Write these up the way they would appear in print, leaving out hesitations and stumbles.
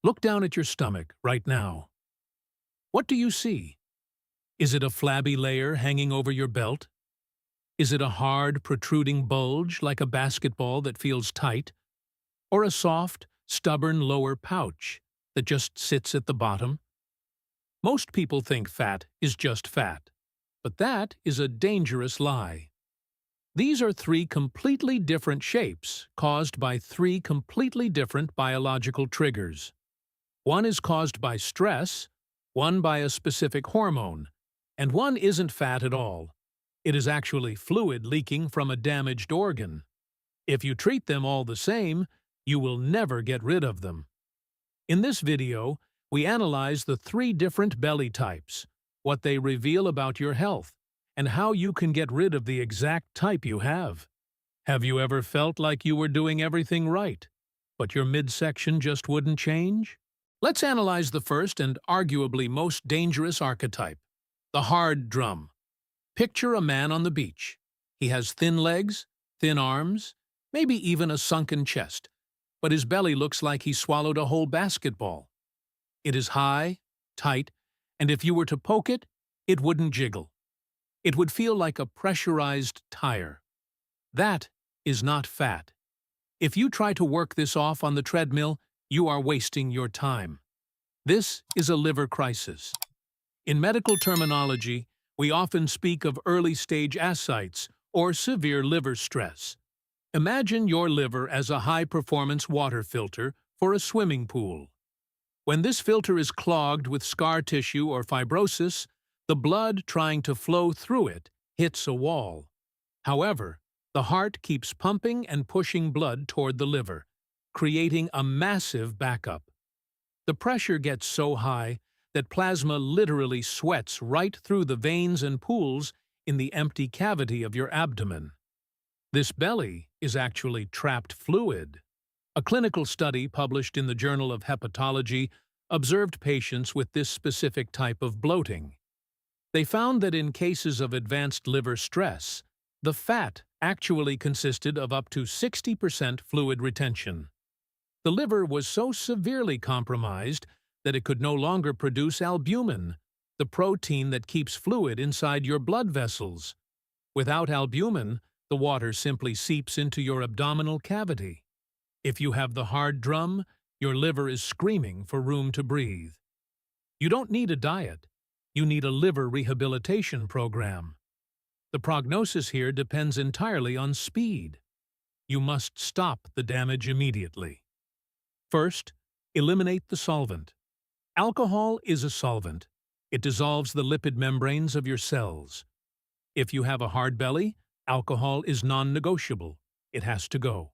Look down at your stomach right now. What do you see? Is it a flabby layer hanging over your belt? Is it a hard, protruding bulge like a basketball that feels tight? Or a soft, stubborn lower pouch that just sits at the bottom? Most people think fat is just fat, but that is a dangerous lie. These are three completely different shapes caused by three completely different biological triggers. One is caused by stress, one by a specific hormone, and one isn't fat at all. It is actually fluid leaking from a damaged organ. If you treat them all the same, you will never get rid of them. In this video, we analyze the three different belly types, what they reveal about your health, and how you can get rid of the exact type you have. Have you ever felt like you were doing everything right, but your midsection just wouldn't change? Let's analyze the first and arguably most dangerous archetype, the hard drum. Picture a man on the beach. He has thin legs, thin arms, maybe even a sunken chest, but his belly looks like he swallowed a whole basketball. It is high, tight, and if you were to poke it, it wouldn't jiggle. It would feel like a pressurized tire. That is not fat. If you try to work this off on the treadmill, you are wasting your time. This is a liver crisis. In medical terminology, we often speak of early-stage ascites or severe liver stress. Imagine your liver as a high-performance water filter for a swimming pool. When this filter is clogged with scar tissue or fibrosis, the blood trying to flow through it hits a wall. However, the heart keeps pumping and pushing blood toward the liver, creating a massive backup. The pressure gets so high that plasma literally sweats right through the veins and pools in the empty cavity of your abdomen. This belly is actually trapped fluid. A clinical study published in the Journal of Hepatology observed patients with this specific type of bloating. They found that in cases of advanced liver stress, the fat actually consisted of up to 60% fluid retention. The liver was so severely compromised that it could no longer produce albumin, the protein that keeps fluid inside your blood vessels. Without albumin, the water simply seeps into your abdominal cavity. If you have the hard drum, your liver is screaming for room to breathe. You don't need a diet. You need a liver rehabilitation program. The prognosis here depends entirely on speed. You must stop the damage immediately. First, eliminate the solvent. Alcohol is a solvent. It dissolves the lipid membranes of your cells. If you have a hard belly, alcohol is non-negotiable. It has to go.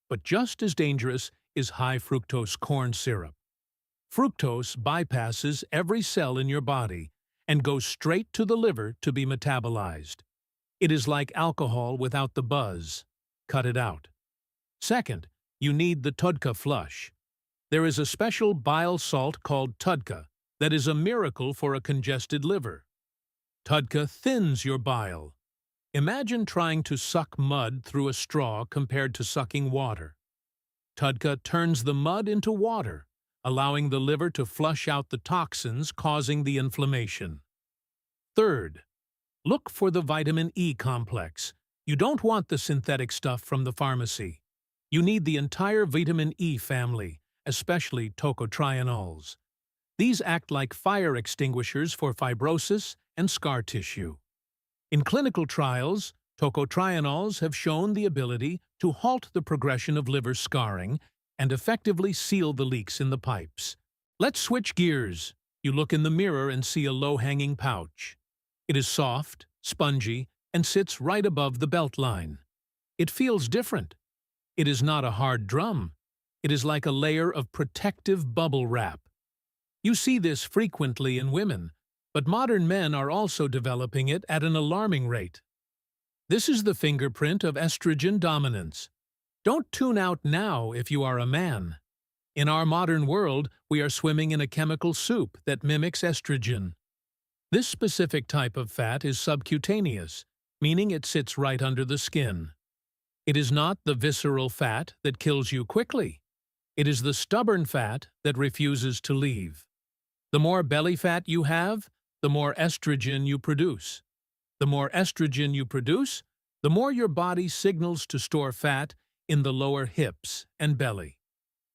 But just as dangerous is high fructose corn syrup. Fructose bypasses every cell in your body and goes straight to the liver to be metabolized. It is like alcohol without the buzz. Cut it out. Second, you need the TUDCA flush. There is a special bile salt called TUDCA that is a miracle for a congested liver. TUDCA thins your bile. Imagine trying to suck mud through a straw compared to sucking water. TUDCA turns the mud into water, allowing the liver to flush out the toxins causing the inflammation. Third, look for the vitamin E complex. You don't want the synthetic stuff from the pharmacy. You need the entire vitamin E family, especially tocotrienols. These act like fire extinguishers for fibrosis and scar tissue. In clinical trials, tocotrienols have shown the ability to halt the progression of liver scarring and effectively seal the leaks in the pipes. Let's switch gears. You look in the mirror and see a low-hanging pouch. It is soft, spongy, and sits right above the belt line. It feels different. It is not a hard drum. It is like a layer of protective bubble wrap. You see this frequently in women, but modern men are also developing it at an alarming rate. This is the fingerprint of estrogen dominance. Don't tune out now if you are a man. In our modern world, we are swimming in a chemical soup that mimics estrogen. This specific type of fat is subcutaneous, meaning it sits right under the skin. It is not the visceral fat that kills you quickly. It is the stubborn fat that refuses to leave. The more belly fat you have, the more estrogen you produce. The more estrogen you produce, the more your body signals to store fat in the lower hips and belly.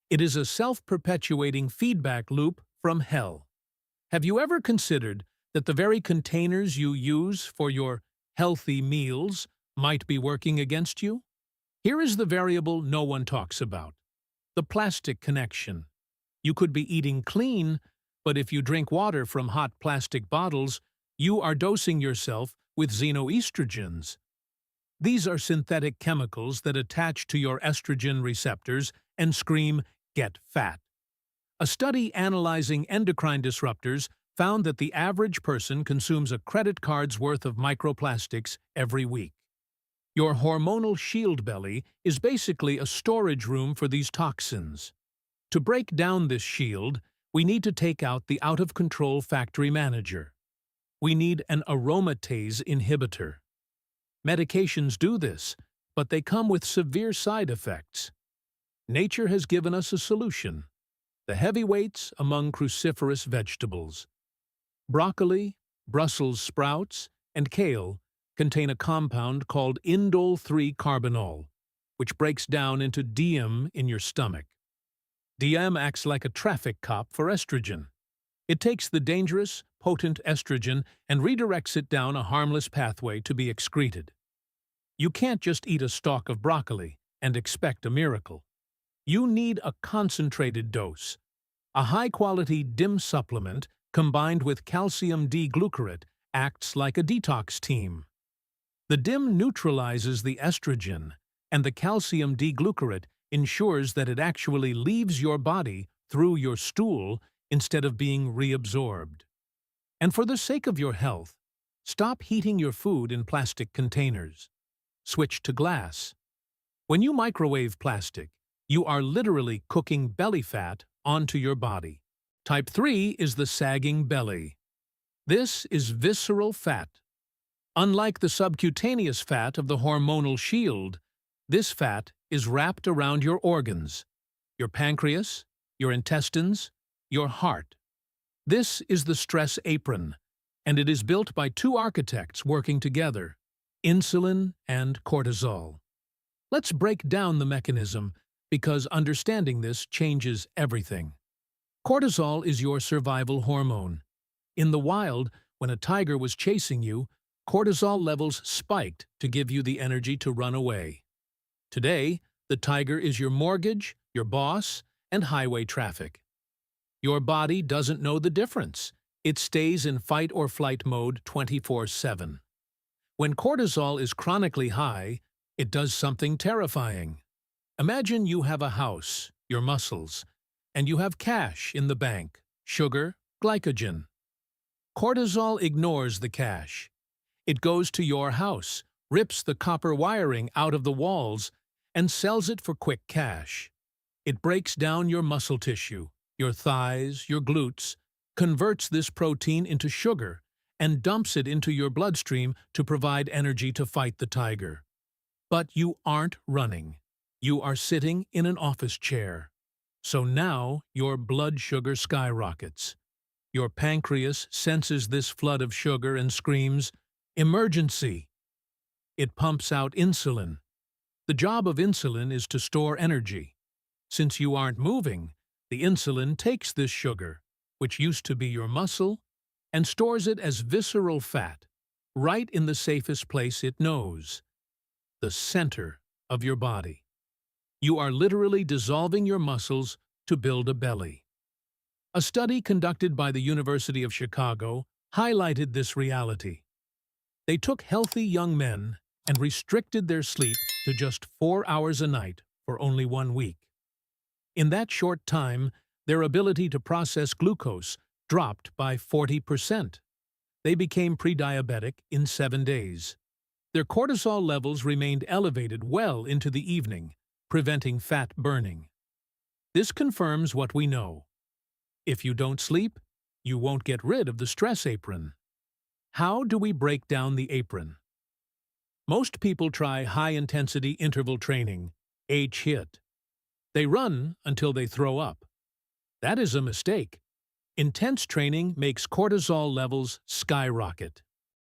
It is a self-perpetuating feedback loop from hell. Have you ever considered that the very containers you use for your healthy meals might be working against you? Here is the variable no one talks about: the plastic connection. You could be eating clean, but if you drink water from hot plastic bottles, you are dosing yourself with xenoestrogens. These are synthetic chemicals that attach to your estrogen receptors and scream, "Get fat." A study analyzing endocrine disruptors found that the average person consumes a credit card's worth of microplastics every week. Your hormonal shield belly is basically a storage room for these toxins. To break down this shield, we need to take out the out-of-control factory manager. We need an aromatase inhibitor. Medications do this, but they come with severe side effects. Nature has given us a solution: the heavyweights among cruciferous vegetables. Broccoli, Brussels sprouts, and kale contain a compound called indole-3-carbinol, which breaks down into DM in your stomach. DM acts like a traffic cop for estrogen. It takes the dangerous, potent estrogen and redirects it down a harmless pathway to be excreted. You can't just eat a stalk of broccoli and expect a miracle. You need a concentrated dose. A high-quality DIM supplement combined with calcium D-glucarate acts like a detox team. The DIM neutralizes the estrogen, and the calcium D-glucarate ensures that it actually leaves your body through your stool instead of being reabsorbed. And for the sake of your health, stop heating your food in plastic containers. Switch to glass. When you microwave plastic, you are literally cooking belly fat onto your body. Type 3 is the sagging belly. This is visceral fat. Unlike the subcutaneous fat of the hormonal shield, this fat is wrapped around your organs: your pancreas, your intestines, your heart. This is the stress apron, and it is built by two architects working together: insulin and cortisol. Let's break down the mechanism, because understanding this changes everything. Cortisol is your survival hormone. In the wild, when a tiger was chasing you, cortisol levels spiked to give you the energy to run away. Today, the tiger is your mortgage, your boss, and highway traffic. Your body doesn't know the difference. It stays in fight or flight mode 24/7. When cortisol is chronically high, it does something terrifying. Imagine you have a house, your muscles, and you have cash in the bank: sugar, glycogen. Cortisol ignores the cash. It goes to your house, rips the copper wiring out of the walls, and sells it for quick cash. It breaks down your muscle tissue, your thighs, your glutes, converts this protein into sugar, and dumps it into your bloodstream to provide energy to fight the tiger. But you aren't running. You are sitting in an office chair. So now your blood sugar skyrockets. Your pancreas senses this flood of sugar and screams, "Emergency!" It pumps out insulin. The job of insulin is to store energy. Since you aren't moving, the insulin takes this sugar, which used to be your muscle, and stores it as visceral fat, right in the safest place it knows: the center of your body. You are literally dissolving your muscles to build a belly. A study conducted by the University of Chicago highlighted this reality. They took healthy young men and restricted their sleep to just 4 hours a night for only 1 week. In that short time, their ability to process glucose dropped by 40%. They became pre-diabetic in 7 days. Their cortisol levels remained elevated well into the evening, preventing fat burning. This confirms what we know: if you don't sleep, you won't get rid of the stress apron. How do we break down the apron? Most people try high-intensity interval training, HIIT. They run until they throw up. That is a mistake. Intense training makes cortisol levels skyrocket.